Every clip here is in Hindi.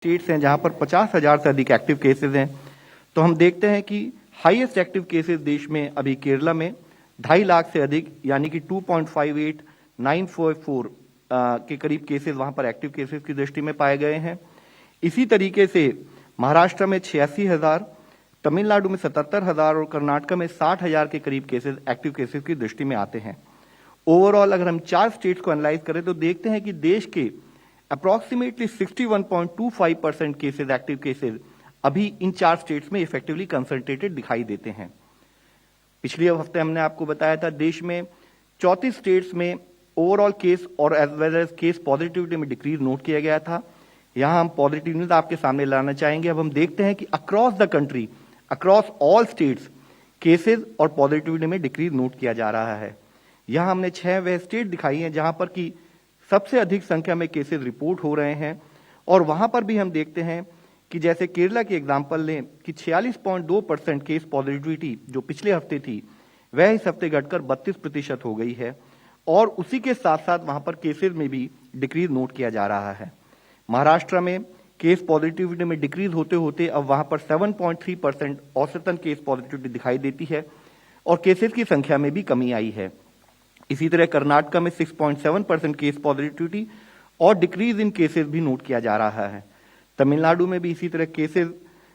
स्टेट्स हैं जहां पर 50,000 से अधिक एक्टिव केसेस हैं। तो हम देखते हैं कि हाईएस्ट एक्टिव केसेस देश में अभी केरला में 2.5 लाख से अधिक यानी कि 2.58944 के करीब केसेस वहां पर एक्टिव केसेस की दृष्टि में पाए गए हैं। इसी तरीके से महाराष्ट्र में 86,000, तमिलनाडु में 77,000 और कर्नाटक में 60,000 के करीब केसेस एक्टिव केसेस की दृष्टि में आते हैं। ओवरऑल अगर हम 4 स्टेट्स को एनालाइज करें तो देखते हैं कि देश के अप्रॉक्सीमेटली 61.25% केसेस एक्टिव केसेस अभी इन 4 स्टेट्स में इफेक्टिवली कंसंट्रेटेड दिखाई देते हैं। पिछले हफ्ते हमने आपको बताया था देश में 34 स्टेट्स में ओवरऑल केस और as well as case positivity में डिक्रीज नोट किया गया था। यहां हम पॉजिटिविटी आपके सामने लाना चाहेंगे। अब हम देखते हैं कि across the country, across all states cases और पॉजिटिविटी में डिक्रीज नोट किया जा रहा है। यहां हमने 6 वह स्टेट दिखाई हैं जहां पर की सबसे अधिक संख्या में केसेस रिपोर्ट हो रहे हैं और वहां पर भी हम देखते हैं कि जैसे केरला की एग्जांपल लें कि 46.2% केस पॉजिटिविटी जो पिछले हफ्ते थी वह इस हफ्ते घटकर 32% हो गई है और उसी के साथ साथ वहां पर केसेस में भी डिक्रीज नोट किया जा रहा है। महाराष्ट्र में केस पॉजिटिविटी में डिक्रीज होते होते अब वहां पर 7.3% औसतन केस पॉजिटिविटी दिखाई देती है और केसेस की संख्या में भी कमी आई है। इसी तरह कर्नाटक में 6.7% केस पॉजिटिविटी और डिक्रीज इन केसेस भी नोट किया जा रहा है। तमिलनाडु में भी इसी तरह केसेस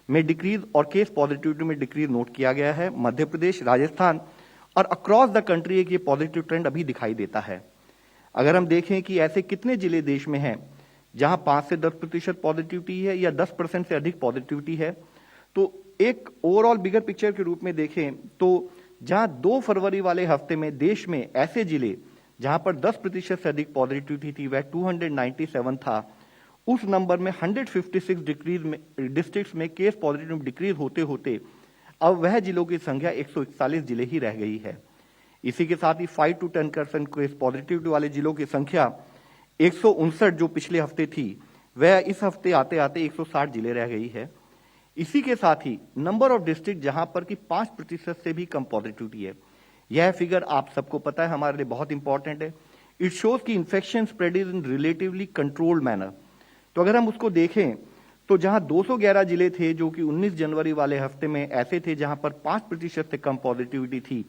में डिक्रीज और केस पॉजिटिविटी में डिक्रीज नोट किया गया है। मध्य प्रदेश, राजस्थान और अक्रॉस द कंट्री एक ये पॉजिटिव ट्रेंड अभी दिखाई देता है। अगर हम देखें कि ऐसे कितने जिले देश में हैं जहां 5 से 10% पॉजिटिविटी है या 10% से अधिक पॉजिटिविटी है, तो एक ओवरऑल बिगर पिक्चर के रूप में देखें तो जहां 2 फरवरी वाले हफ्ते में देश में ऐसे जिले जहां पर 10% से अधिक पॉजिटिविटी थी वह 297 था। उस नंबर में 156 डिस्ट्रिक्ट्स में केस पॉजिटिव डिक्रीज होते होते अब वह जिलों की संख्या 141 जिले ही रह गई है। इसी के साथ ही 5 to 10% केस पॉजिटिविटी वाले जिलों की संख्या 159 जो पिछले हफ्ते थी वह इस हफ्ते आते आते 160 जिले रह गई है। इसी के साथ ही नंबर ऑफ डिस्ट्रिक्ट जहां पर कि 5% से भी कम पॉजिटिविटी है, यह फिगर आप सबको पता है हमारे लिए बहुत इंपॉर्टेंट है। इट शोज कि infection spread is in relatively controlled manner. तो अगर हम उसको देखें तो जहां 211 जिले थे जो कि 19 जनवरी वाले हफ्ते में ऐसे थे जहां पर 5% से कम पॉजिटिविटी थी,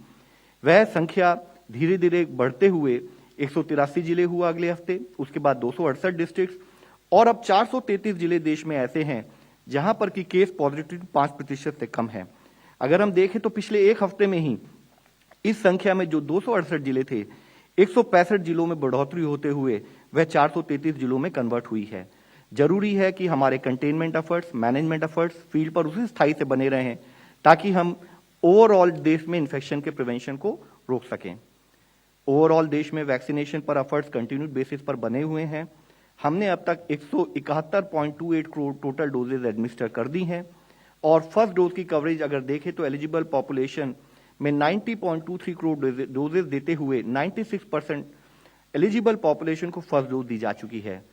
वह संख्या धीरे धीरे बढ़ते हुए 183 जिले हुआ अगले हफ्ते, उसके बाद 268 डिस्ट्रिक्ट और अब 433 जिले देश में ऐसे हैं जहां पर की केस पॉजिटिविटी 5% से कम है। अगर हम देखें तो पिछले एक हफ्ते में ही इस संख्या में जो 268 जिले थे 165 जिलों में बढ़ोतरी होते हुए वह 433 जिलों में कन्वर्ट हुई है। जरूरी है कि हमारे containment efforts, management efforts field पर उसी स्थायी से बने रहें ताकि हम ओवरऑल देश में इन्फेक्शन के प्रिवेंशन को रोक सकें। ओवरऑल देश में वैक्सीनेशन पर एफर्ट्स कंटिन्यूड बेसिस पर बने हुए हैं। हमने अब तक 171.28 करोड़ टोटल डोजेज एडमिनिस्टर कर दी हैं और फर्स्ट डोज की कवरेज अगर देखें तो एलिजिबल पॉपुलेशन में 90.23 करोड़ डोजेज देते हुए 96% एलिजिबल पॉपुलेशन को फर्स्ट डोज दी जा चुकी है।